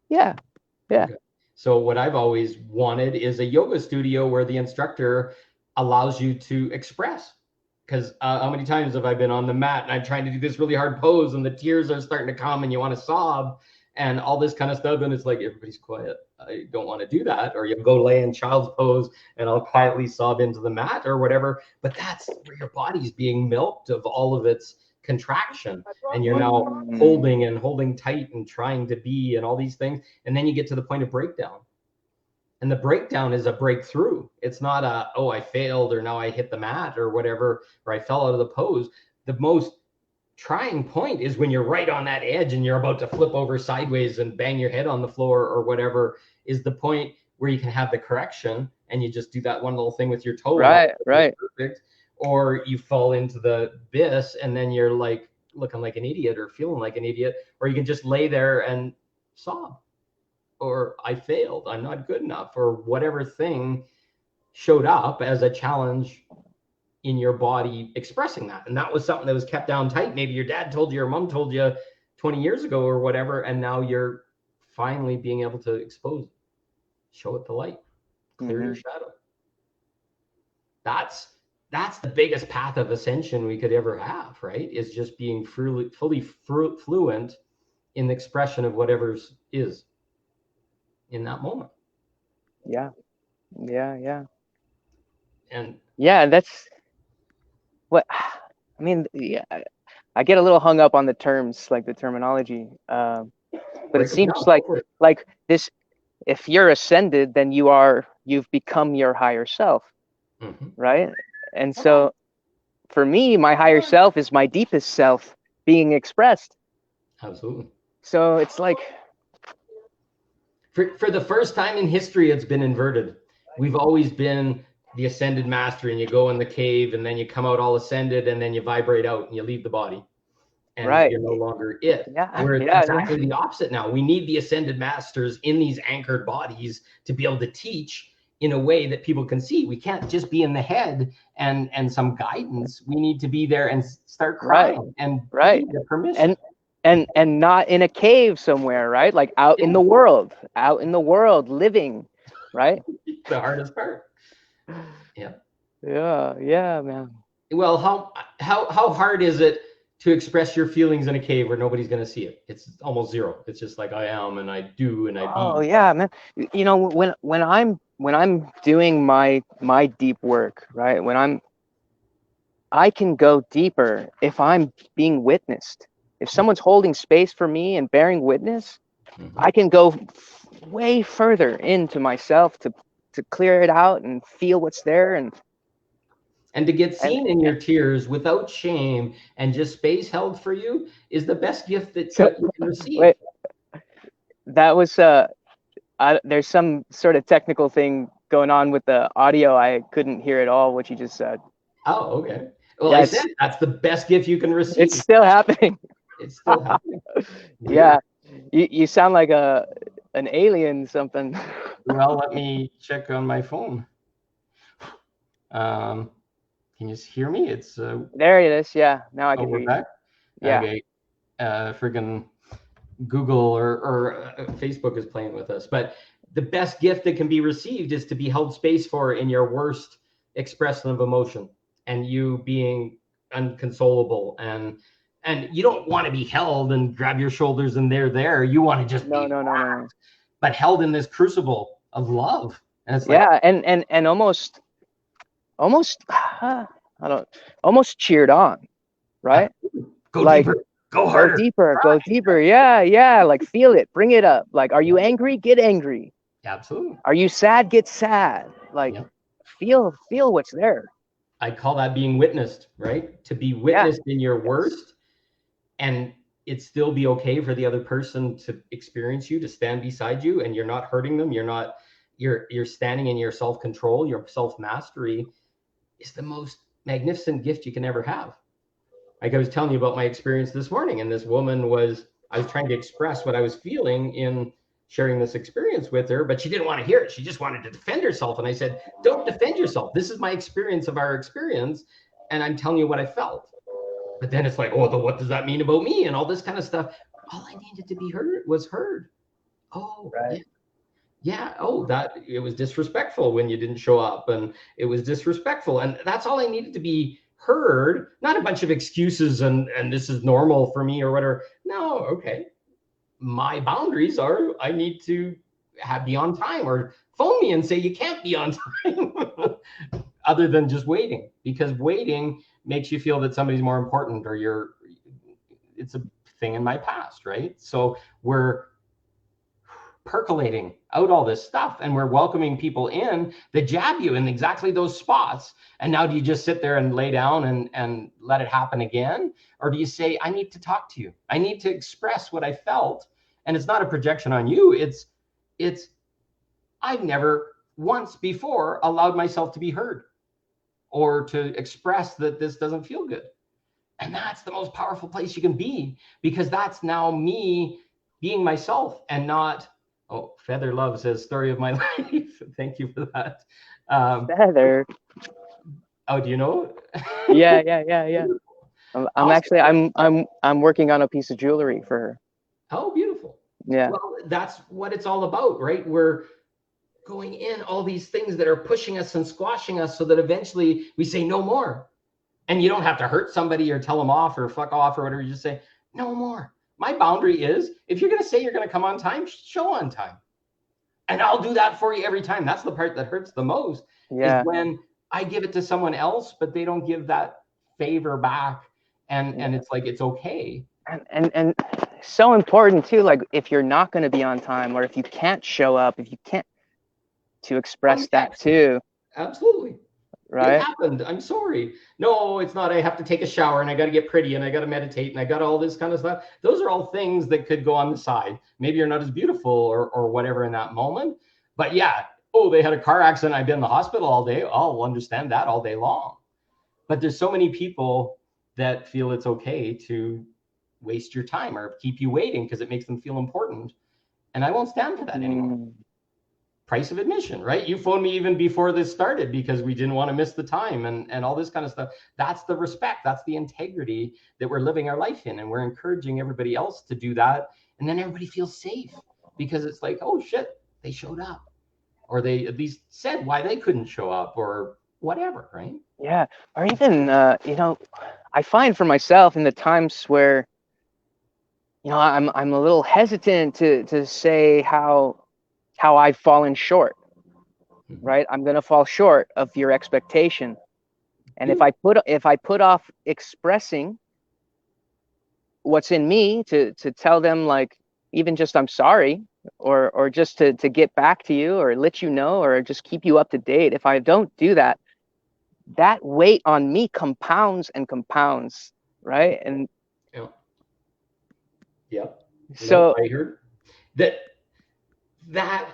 Speaker 1: Yeah, yeah.
Speaker 2: Okay. So what I've always wanted is a yoga studio where the instructor allows you to express. Because how many times have I been on the mat and I'm trying to do this really hard pose and the tears are starting to come and you want to sob and all this kind of stuff, and it's like everybody's quiet. I don't want to do that. Or you go lay in child's pose and I'll quietly sob into the mat or whatever. But that's where your body's being milked of all of its contraction, and you're now
Speaker 1: Mm,
Speaker 2: holding tight and trying to be and all these things, and then you get to the point of breakdown, and the breakdown is a breakthrough. It's not a, oh, I failed or now I hit the mat or whatever, or I fell out of the pose. The most trying point is when you're right on that edge and you're about to flip over sideways and bang your head on the floor or whatever, is the point where you can have the correction and you just do that one little thing with your toe and all
Speaker 1: right,
Speaker 2: is
Speaker 1: right.
Speaker 2: perfect. Or you fall into the abyss and then you're like looking like an idiot or feeling like an idiot, or you can just lay there and sob, or I failed, I'm not good enough, or whatever thing showed up as a challenge in your body expressing that. And that was something that was kept down tight. Maybe your dad told you, your mom told you 20 years ago or whatever, and now you're finally being able to expose it, show it the light, clear your
Speaker 1: Hmm.
Speaker 2: shadow. That's the biggest path of ascension we could ever have, right? Is just being fully fluent in the expression of whatever's is in that moment.
Speaker 1: Yeah, yeah, yeah,
Speaker 2: And
Speaker 1: yeah. That's what I mean. Yeah, I get a little hung up on the terms, like the terminology. But it
Speaker 2: break them
Speaker 1: seems
Speaker 2: down, go for it.
Speaker 1: like this. If you're ascended, then you've become your higher self,
Speaker 2: Mm-hmm.
Speaker 1: right? And so for me, my higher self is my deepest self being expressed.
Speaker 2: Absolutely.
Speaker 1: So it's like,
Speaker 2: For the first time in history, it's been inverted. We've always been the ascended master, and you go in the cave, and then you come out all ascended, and then you vibrate out, and you leave the body, and
Speaker 1: right.
Speaker 2: you're no longer it.
Speaker 1: Yeah,
Speaker 2: We're
Speaker 1: yeah, yeah.
Speaker 2: exactly the opposite now. We need the ascended masters in these anchored bodies to be able to teach in a way that people can see. We can't just be in the head and some guidance. We need to be there and start
Speaker 1: Right,
Speaker 2: crying and be
Speaker 1: right.
Speaker 2: the
Speaker 1: And
Speaker 2: permission.
Speaker 1: and not in a cave somewhere, right? Like out in
Speaker 2: Yeah,
Speaker 1: the world, out in the world, living, right?
Speaker 2: the hardest part. Yeah.
Speaker 1: Yeah, yeah, man.
Speaker 2: Well, how hard is it to express your feelings in a cave where nobody's going to see it? It's almost zero. It's just like I am and I do and I
Speaker 1: Oh
Speaker 2: be.
Speaker 1: yeah, man. You know, when I'm doing my deep work, right? I can go deeper if I'm being witnessed. If someone's holding space for me and bearing witness,
Speaker 2: Mhm.
Speaker 1: I can go way further into myself to clear it out and feel what's there
Speaker 2: And to get
Speaker 1: and
Speaker 2: seen in your tears without shame and just space held for you is the best gift that
Speaker 1: so
Speaker 2: you can receive.
Speaker 1: wait, that was there's some sort of technical thing going on with the audio. I couldn't hear at all what you just said.
Speaker 2: Oh, okay. Well,
Speaker 1: Yeah,
Speaker 2: I said that's the best gift you can
Speaker 1: it's
Speaker 2: receive.
Speaker 1: still happening.
Speaker 2: It's still happening. Weird.
Speaker 1: Yeah, you sound like an alien something.
Speaker 2: Well, let me check on my phone. Um, can you hear me? It's
Speaker 1: There it is. Yeah, now I
Speaker 2: oh,
Speaker 1: can hear
Speaker 2: we're
Speaker 1: you.
Speaker 2: back.
Speaker 1: Yeah.
Speaker 2: Okay. Friggin' Google or Facebook is playing with us. But the best gift that can be received is to be held space for in your worst expression of emotion, and you being unconsolable, and you don't want to be held and grab your shoulders and they're there. You want to just
Speaker 1: No,
Speaker 2: be
Speaker 1: no, no, no, no.
Speaker 2: but held in this crucible of love. And it's like,
Speaker 1: Yeah, and almost I don't almost cheered on, right?
Speaker 2: go
Speaker 1: Like
Speaker 2: deeper, go harder.
Speaker 1: go deeper. Yeah, yeah. Like feel it, bring it up. Like, are you angry? Get angry.
Speaker 2: Absolutely.
Speaker 1: Are you sad? Get sad. Like,
Speaker 2: Yeah.
Speaker 1: feel what's there.
Speaker 2: I call that being witnessed, right? To be
Speaker 1: Yeah.
Speaker 2: witnessed in your
Speaker 1: Yes.
Speaker 2: worst and it still be okay for the other person to experience you, to stand beside you, and you're not hurting them. You're standing in your self-control, your self-mastery is the most magnificent gift you can ever have. Like I was telling you about my experience this morning, and this woman was, I was trying to express what I was feeling in sharing this experience with her, but she didn't want to hear it. She just wanted to defend herself. And I said, don't defend yourself. This is my experience of our experience. And I'm telling you what I felt. But then it's like, oh, what does that mean about me? And all this kind of stuff. All I needed to be heard was heard. Oh,
Speaker 1: Right.
Speaker 2: yeah. Yeah. Oh, that it was disrespectful when you didn't show up. And it was disrespectful. And that's all I needed to be heard, not a bunch of excuses and this is normal for me or whatever. No, okay. My boundaries are I need to be on time or phone me and say you can't be on time other than just waiting, because waiting makes you feel that somebody's more important or it's a thing in my past, right? So we're percolating out all this stuff and we're welcoming people in that jab you in exactly those spots. And now do you just sit there and lay down and let it happen again? Or do you say, I need to talk to you. I need to express what I felt. And it's not a projection on you. It's I've never once before allowed myself to be heard or to express that this doesn't feel good. And that's the most powerful place you can be, because that's now me being myself and not, oh, Feather Love says story of my life. Thank you for that.
Speaker 1: Feather.
Speaker 2: Oh, do you know?
Speaker 1: Yeah, yeah, yeah, yeah. I'm
Speaker 2: Awesome.
Speaker 1: actually I'm working on a piece of jewelry for her.
Speaker 2: Oh, beautiful.
Speaker 1: Yeah.
Speaker 2: Well, that's what it's all about, right? We're going in all these things that are pushing us and squashing us so that eventually we say no more. And you don't have to hurt somebody or tell them off or fuck off or whatever. You just say, no more. My boundary is if you're going to say you're going to come on time, show on time. And I'll do that for you every time. That's the part that hurts the most, is
Speaker 1: Yeah.
Speaker 2: when I give it to someone else, but they don't give that favor back. And it's like, it's okay.
Speaker 1: And so important too, like if you're not going to be on time or if you can't show up, if you can't, to express that
Speaker 2: Context.
Speaker 1: too,
Speaker 2: Absolutely. It
Speaker 1: right?
Speaker 2: happened. I'm sorry. No, it's not. I have to take a shower and I got to get pretty and I got to meditate and I got all this kind of stuff. Those are all things that could go on the side. Maybe you're not as beautiful or whatever in that moment. But yeah, oh, they had a car accident. I've been in the hospital all day. I'll understand that all day long. But there's so many people that feel it's okay to waste your time or keep you waiting because it makes them feel important. And I won't stand for that anymore.
Speaker 1: Mm.
Speaker 2: price of admission, right? You phoned me even before this started because we didn't want to miss the time and all this kind of stuff. That's the respect. That's the integrity that we're living our life in. And we're encouraging everybody else to do that. And then everybody feels safe because it's like, oh shit, they showed up, or they at least said why they couldn't show up or whatever, right?
Speaker 1: Yeah. Or even, I find for myself in the times where, I'm a little hesitant to say how I've fallen short, right? I'm going to fall short of your expectation. And if I put off expressing what's in me to tell them, like, even just I'm sorry, or just to get back to you or let you know or just keep you up to date, if I don't do that, that weight on me compounds and compounds, right? And
Speaker 2: Yeah. Yeah. No,
Speaker 1: so
Speaker 2: I heard that that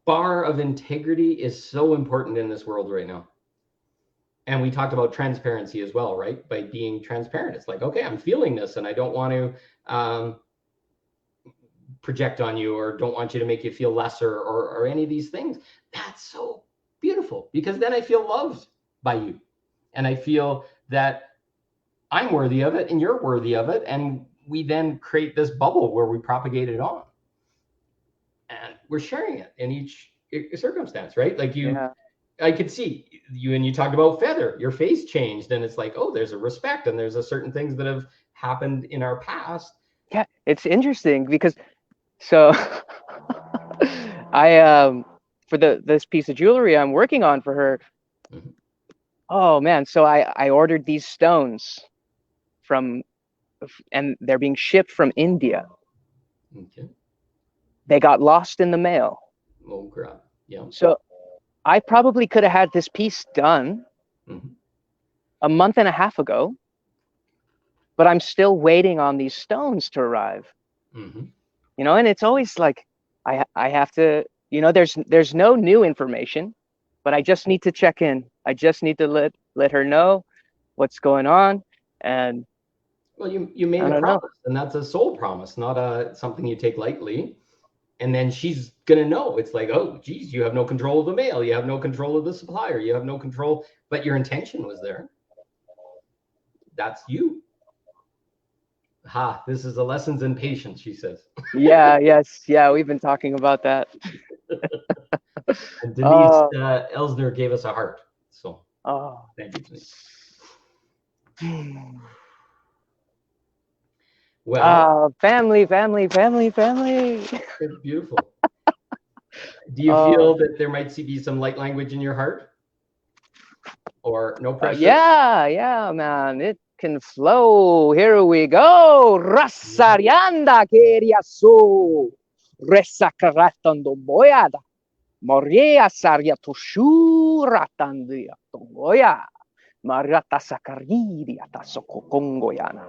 Speaker 2: bar of integrity is so important in this world right now. And we talked about transparency as well, right? By being transparent, it's like, okay, I'm feeling this and I don't want to project on you or don't want you to make you feel lesser or any of these things. That's so beautiful because then I feel loved by you and I feel that I'm worthy of it and you're worthy of it. And we then create this bubble where we propagate it on and we're sharing it in each circumstance, right? Like
Speaker 1: yeah,
Speaker 2: I could see you and you talked about Feather, your face changed and it's like, oh, there's a respect and there's a certain things that have happened in our past.
Speaker 1: yeah, it's interesting because so I for this piece of jewelry I'm working on for her.
Speaker 2: Mhm.
Speaker 1: Oh man, so I ordered these stones from, and they're being shipped from India.
Speaker 2: Okay.
Speaker 1: They got lost in the mail.
Speaker 2: Oh, crap. Yeah.
Speaker 1: So I probably could have had this piece done
Speaker 2: Mhm.
Speaker 1: a month and a half ago, but I'm still waiting on these stones to arrive.
Speaker 2: Mhm.
Speaker 1: And it's always like I have to, there's no new information, but I just need to check in. I just need to let her know what's going on, and
Speaker 2: Well, you made
Speaker 1: I
Speaker 2: a
Speaker 1: don't know.
Speaker 2: promise, and that's a soul promise, not something you take lightly. And then she's gonna know. It's like, oh, geez, you have no control of the mail, you have no control of the supplier, you have no control, but your intention was there. That's you. Ha! This is a lessons in patience, she says.
Speaker 1: Yeah, yes, yeah, we've been talking about that.
Speaker 2: And Denise
Speaker 1: Oh,
Speaker 2: Elsner gave us a heart. So
Speaker 1: oh.
Speaker 2: thank you, Denise. Well,
Speaker 1: Family, family, family, family.
Speaker 2: it's beautiful. Do you
Speaker 1: Oh,
Speaker 2: feel that there might be some light language in your heart, or no pressure?
Speaker 1: yeah, yeah, man. It can flow. Here we go. Rasarianda keria su. Resakaratando boyada. Moria saria tushura tandia tongoya. Mariata sakaridia tasoko kongoyana.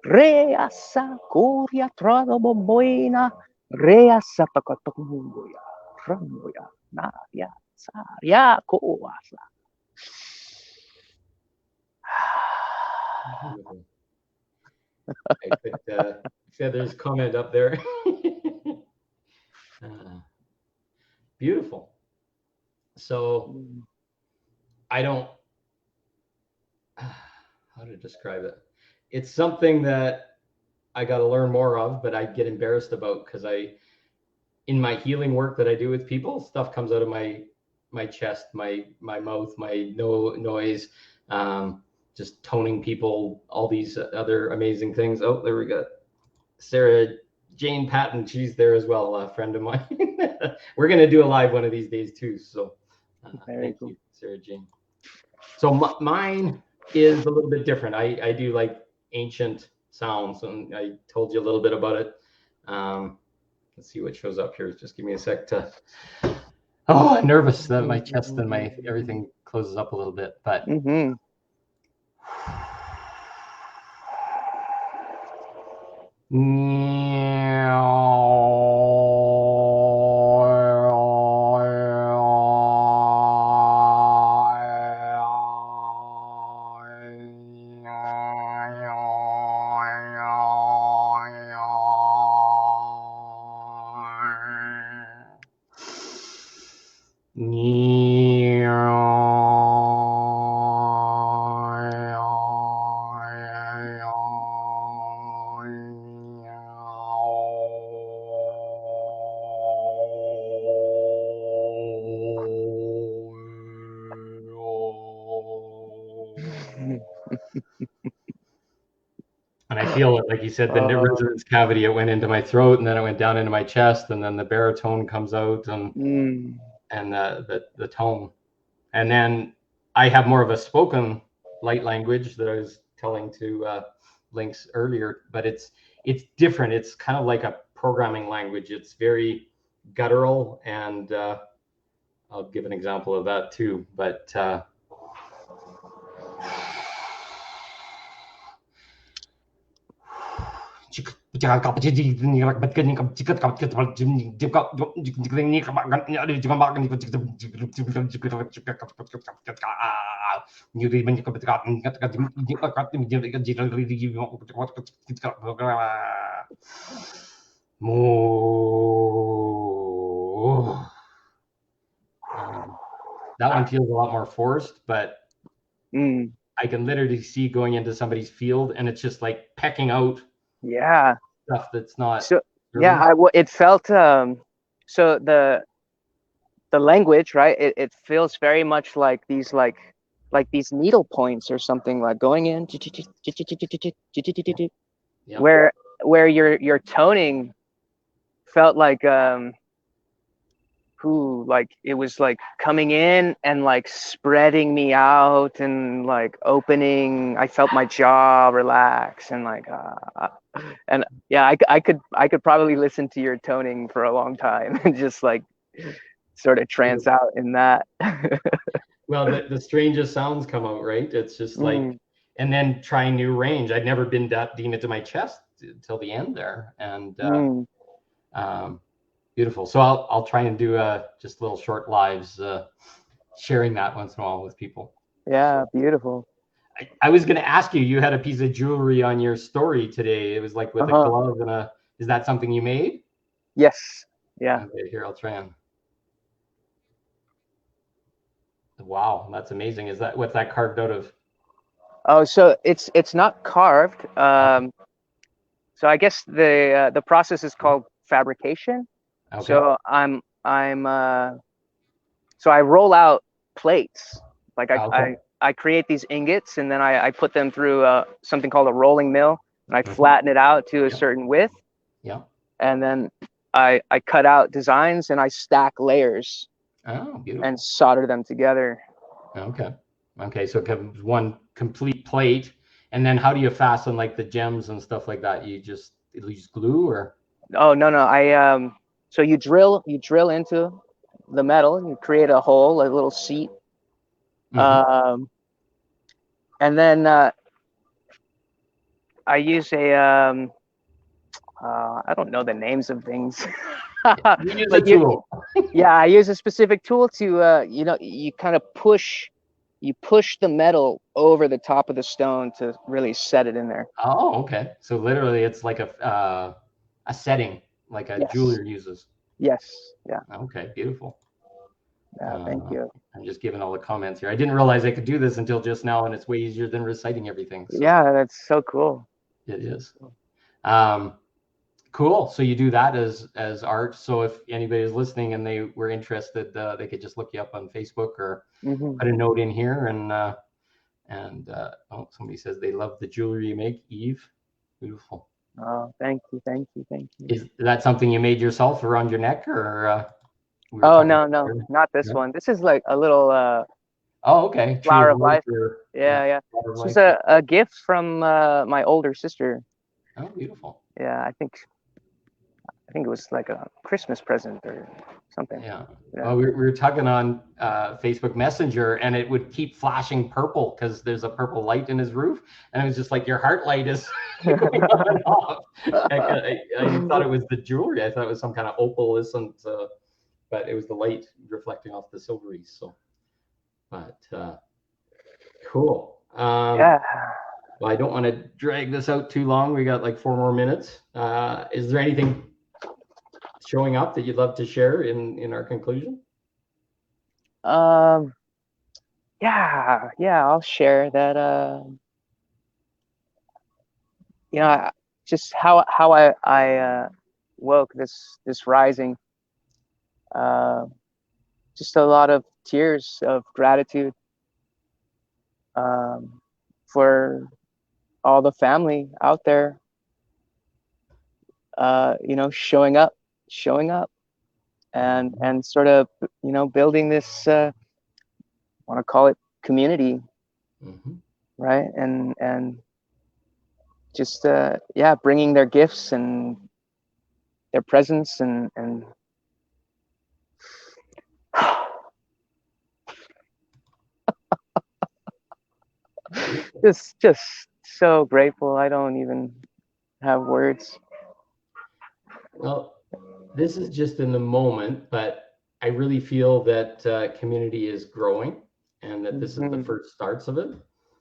Speaker 1: Rea sakuria trado bomboina. Rea sapakatongoya. Rangoya. Na ya saria koasa.
Speaker 2: Beautiful. I put Feather's comment up there. uh, beautiful. So I don't, how to describe it. It's something that I got to learn more of, but I get embarrassed about because in my healing work that I do with people, stuff comes out of my chest, my mouth, my noise, just toning people, all these other amazing things. Oh, there we go. Sarah Jane Patton, she's there as well, a friend of mine. We're gonna do a live one of these days too. So
Speaker 1: Very
Speaker 2: thank
Speaker 1: cool.
Speaker 2: you, Sarah Jane. So mine is a little bit different. I do like ancient sounds, and I told you a little bit about it. Let's see what shows up here. Just give me a sec to. Oh, I'm nervous that my chest and my everything closes up a little bit, but.
Speaker 1: Mm-hmm.
Speaker 2: And I feel it, like you said, the
Speaker 1: Oh,
Speaker 2: resonance cavity, it went into my throat and then it went down into my chest, and then the baritone comes out,
Speaker 1: mm,
Speaker 2: and the tone. And then I have more of a spoken light language that I was telling to Lynx earlier, but it's different. It's kind of like a programming language. It's very guttural, and I'll give an example of that too. But that one feels a lot more forced, but
Speaker 1: mm,
Speaker 2: I can literally see going into somebody's field, and it's just like pecking out
Speaker 1: yeah.
Speaker 2: stuff that's not
Speaker 1: So yeah,
Speaker 2: serving.
Speaker 1: it felt so the language, right? It feels very much like these needle points or something, like going in
Speaker 2: Yeah, yeah,
Speaker 1: where your toning felt like who like it was like coming in and like spreading me out and like opening. I felt my jaw relax and like and yeah, I could probably listen to your toning for a long time and just like sort of trance
Speaker 2: beautiful.
Speaker 1: out in that.
Speaker 2: Well, the strangest sounds come out, right? It's just like,
Speaker 1: Mm,
Speaker 2: and then trying new range. I'd never been that deep into my chest till the end there, and
Speaker 1: mm,
Speaker 2: um, beautiful. So I'll try and do just little short lives, sharing that once in a while with people.
Speaker 1: yeah,
Speaker 2: So
Speaker 1: beautiful.
Speaker 2: I was going to ask you. You had a piece of jewelry on your story today. It was like with a
Speaker 1: Uh-huh.
Speaker 2: glove and a. Is that something you made?
Speaker 1: Yes. Yeah.
Speaker 2: Okay, here I'll try and. Wow, that's amazing. Is that what's that carved out of?
Speaker 1: Oh, so it's not carved.
Speaker 2: Okay.
Speaker 1: So I guess the process is called fabrication.
Speaker 2: Okay.
Speaker 1: So so I roll out plates. Like
Speaker 2: Okay.
Speaker 1: I create these ingots and then I put them through something called a rolling mill, and I
Speaker 2: Mm-hmm.
Speaker 1: flatten it out to a
Speaker 2: Yeah.
Speaker 1: certain width,
Speaker 2: Yeah.
Speaker 1: and then I cut out designs and I stack layers
Speaker 2: Oh,
Speaker 1: and
Speaker 2: beautiful.
Speaker 1: solder them together.
Speaker 2: Okay. Okay. So it comes one complete plate, and then how do you fasten like the gems and stuff like that? You just use glue or?
Speaker 1: Oh no, I so you drill into the metal, you create a hole, a little seat,
Speaker 2: Mm-hmm.
Speaker 1: um, and then I use a I don't know the names of things,
Speaker 2: You use a
Speaker 1: but
Speaker 2: tool.
Speaker 1: yeah, I use a specific tool to you kind of push the metal over the top of the stone to really set it in there.
Speaker 2: Oh, okay. So literally, it's like a setting, like a
Speaker 1: Yes,
Speaker 2: jeweler uses.
Speaker 1: yes, yeah,
Speaker 2: Okay, beautiful.
Speaker 1: yeah. Thank
Speaker 2: Uh,
Speaker 1: you.
Speaker 2: I'm just giving all the comments here. I didn't realize I could do this until just now, and it's way easier than reciting everything. So
Speaker 1: Yeah, that's so cool.
Speaker 2: it is. Um, cool. So you do that as art. So if anybody is listening and they were interested, they could just look you up on Facebook or
Speaker 1: Hmm.
Speaker 2: put a note in here. And oh, somebody says they love the jewelry you make, Eve. Beautiful.
Speaker 1: Oh, thank you, thank you, thank you.
Speaker 2: Is that something you made yourself around your neck, or we were
Speaker 1: Oh
Speaker 2: talking
Speaker 1: no,
Speaker 2: about
Speaker 1: no,
Speaker 2: earlier?
Speaker 1: not this
Speaker 2: No?
Speaker 1: one. This is like a little
Speaker 2: Oh, okay. Tree
Speaker 1: flower
Speaker 2: of
Speaker 1: of
Speaker 2: life,
Speaker 1: life.
Speaker 2: or yeah,
Speaker 1: Yeah, yeah.
Speaker 2: flower of
Speaker 1: This was
Speaker 2: life. Or,
Speaker 1: a gift from my older sister.
Speaker 2: oh, beautiful.
Speaker 1: Yeah, I think it was like a Christmas present or something.
Speaker 2: Yeah.
Speaker 1: Yeah.
Speaker 2: Well, we were talking on Facebook Messenger, and it would keep flashing purple because there's a purple light in his roof, and it was just like your heart light is going on and off. I thought it was the jewelry. I thought it was some kind of opalescent, but it was the light reflecting off the silvery. So, but cool.
Speaker 1: Yeah.
Speaker 2: Well, I don't want to drag this out too long. We got like 4 more minutes. Is there anything showing up that you'd love to share in our conclusion?
Speaker 1: Um. Yeah. Yeah. I'll share that. You know, just how I woke this rising. Uh, just a lot of tears of gratitude. Um. for all the family out there, showing up and sort of, building this, I want to call it community, right? And just, bringing their gifts and their presence and just so grateful. I don't even have words.
Speaker 2: Well, this is just in the moment, but I really feel that community is growing and that this is the first starts of it.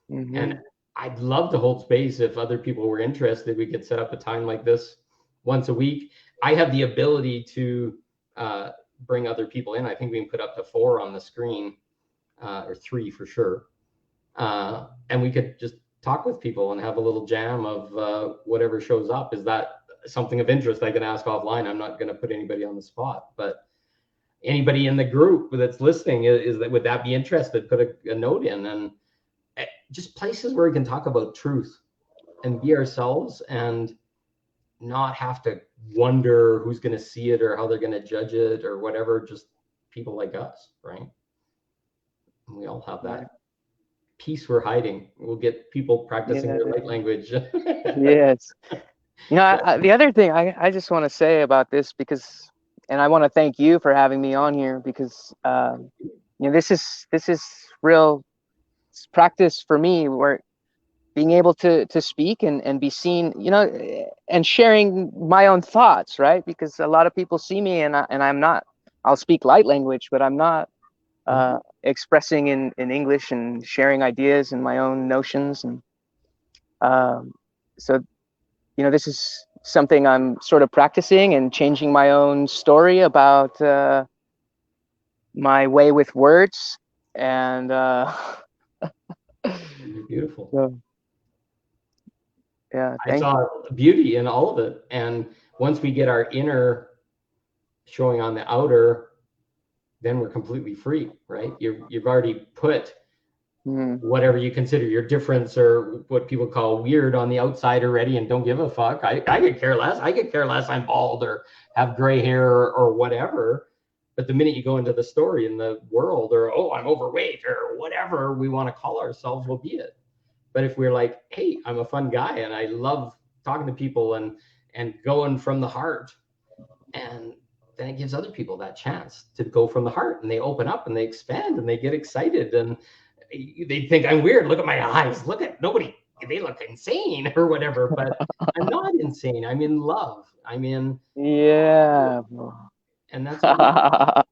Speaker 2: And I'd love to hold space if other people were interested. We could set up a time like this once a week. I have the ability to bring other people in. I think we can put up to 4 on the screen, or 3 for sure. And we could just talk with people and have a little jam of whatever shows up. Is that something of interest? I can ask offline. I'm not going to put anybody on the spot, but anybody in the group that's listening, would that be interested? Put a note in, and just places where we can talk about truth and be ourselves and not have to wonder who's going to see it or how they're going to judge it or whatever. Just people like us, right? And we all have that piece we're hiding. We'll get people practicing their light language.
Speaker 1: Yes. The other thing I just want to say about this, because, and I want to thank you for having me on here, because this is real practice for me, where being able to speak and be seen, and sharing my own thoughts, right? Because a lot of people see me and I'm not, I'll speak light language, but I'm not expressing in English and sharing ideas and my own notions. And so, this is something I'm sort of practicing and changing my own story about my way with words. And
Speaker 2: beautiful.
Speaker 1: So, yeah,
Speaker 2: I saw beauty in all of it. And once we get our inner showing on the outer, then we're completely free, right? You've already put whatever you consider your difference or what people call weird on the outside already, and don't give a fuck. I could care less. I could care less I'm bald or have gray hair or whatever. But the minute you go into the story in the world, or, oh, I'm overweight or whatever we want to call ourselves, will be it. But if we're like, hey, I'm a fun guy and I love talking to people and going from the heart, and then it gives other people that chance to go from the heart, and they open up and they expand and they get excited, and they think I'm weird. Look at my eyes. Look at nobody. They look insane or whatever, but I'm not insane. I'm in love. I'm in.
Speaker 1: Yeah.
Speaker 2: And that's what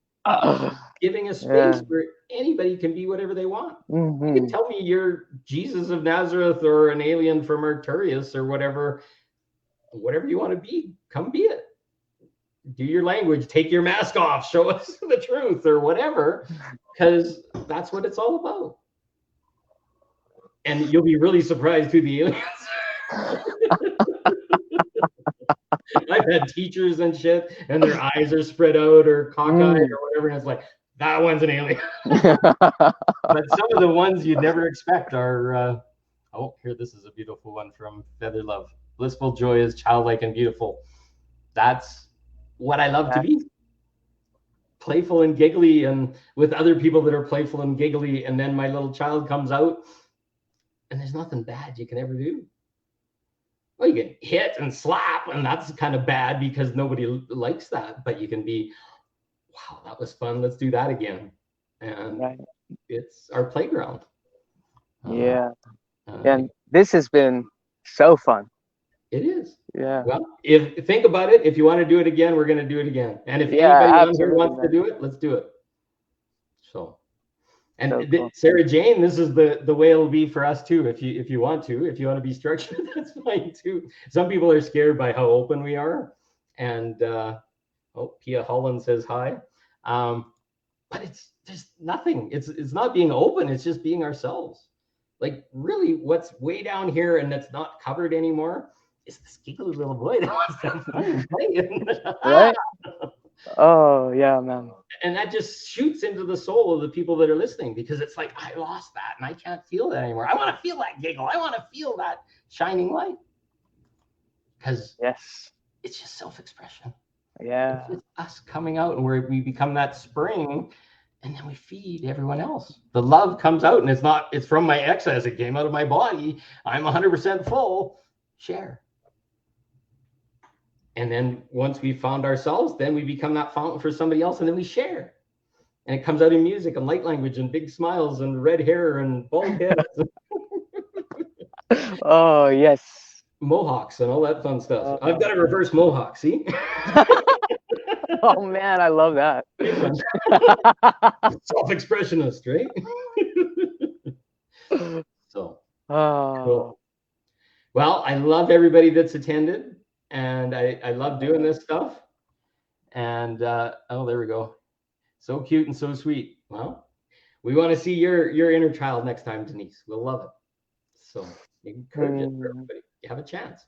Speaker 2: giving a space where anybody can be whatever they want. You can tell me you're Jesus of Nazareth or an alien from Arcturus or whatever you want to be. Come be it. Do your language, take your mask off, show us the truth or whatever, because that's what it's all about. And you'll be really surprised who the aliens are. I've had teachers and shit, and their eyes are spread out or cockeyed or whatever, and it's like, that one's an alien. But some of the ones you'd never expect are, here, this is a beautiful one from Feather Love. Blissful joy is childlike and beautiful. That's what I love to be. Playful and giggly, and with other people that are playful and giggly, and then my little child comes out, and there's nothing bad you can ever do. Well, you can hit and slap, and that's kind of bad because nobody likes that. But you can be, wow, that was fun. Let's do that again. And it's our playground.
Speaker 1: And this has been so fun.
Speaker 2: It is.
Speaker 1: Yeah.
Speaker 2: Well, if think about it, if you want to do it again, we're going to do it again. And if anybody on here wants to do it, let's do it. So. And so cool. Sarah Jane, this is the way it'll be for us too. If you want to be structured, that's fine too. Some people are scared by how open we are. And Pia Holland says hi. But it's just nothing. It's not being open. It's just being ourselves. Like really, what's way down here and that's not covered anymore is this giggly little boy that wants to have fun and play.
Speaker 1: Right. Oh yeah, man.
Speaker 2: And that just shoots into the soul of the people that are listening, because it's like, I lost that and I can't feel that anymore. I want to feel that giggle. I want to feel that shining light, because
Speaker 1: Yes.
Speaker 2: it's just self-expression. It's
Speaker 1: Yeah.
Speaker 2: just us coming out, and we become that spring, and then we feed everyone else. The love comes out, and it's from my excess. It came out of my body. I'm 100% full. Share. And then once we found ourselves, then we become that fountain for somebody else, and then we share. And it comes out in music and light language and big smiles and red hair and bald heads,
Speaker 1: Oh yes.
Speaker 2: mohawks and all that fun stuff. I've got a
Speaker 1: Oh.
Speaker 2: reverse mohawk, see?
Speaker 1: Oh man, I love that.
Speaker 2: Big one. Self-expressionist, right? So
Speaker 1: Oh.
Speaker 2: cool. Well, I love everybody that's attended, and I love doing this stuff. And oh, there we go. So cute and so sweet. Well, we want to see your inner child next time, Denise. We'll love it. So encourage it for everybody. You have a chance.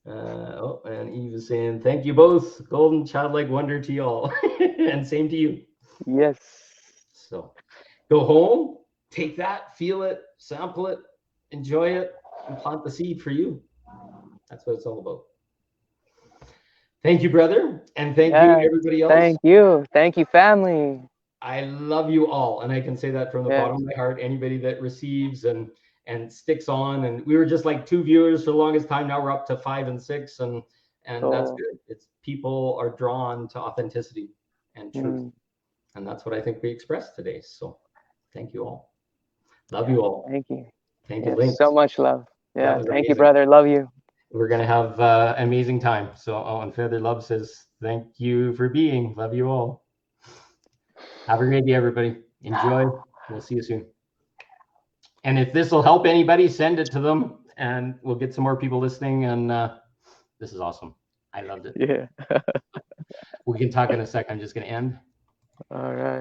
Speaker 2: Oh, and Eve is saying, thank you both. Golden childlike wonder to y'all. And same to you.
Speaker 1: Yes.
Speaker 2: So go home, take that, feel it, sample it, enjoy it, and plant the seed for you. That's what it's all about. Thank you, brother. And thank you, everybody else.
Speaker 1: Thank you. Thank you, family.
Speaker 2: I love you all. And I can say that from the bottom of my heart. Anybody that receives and sticks on. And we were just like 2 viewers for the longest time. Now we're up to 5 and 6. And that's good. It's people are drawn to authenticity and truth. And that's what I think we expressed today. So thank you all. Love you all.
Speaker 1: Thank you.
Speaker 2: Thank you, Lynx.
Speaker 1: So much love. Yeah. Thank
Speaker 2: amazing.
Speaker 1: You, brother. Love you.
Speaker 2: We're going to have an amazing time. So, and Feather Love says, thank you for being. Love you all. Have a great day, everybody. Enjoy. We'll see you soon. And if this will help anybody, send it to them, and we'll get some more people listening. And this is awesome. I loved it.
Speaker 1: Yeah.
Speaker 2: We can talk in a sec. I'm just going to end.
Speaker 1: All right.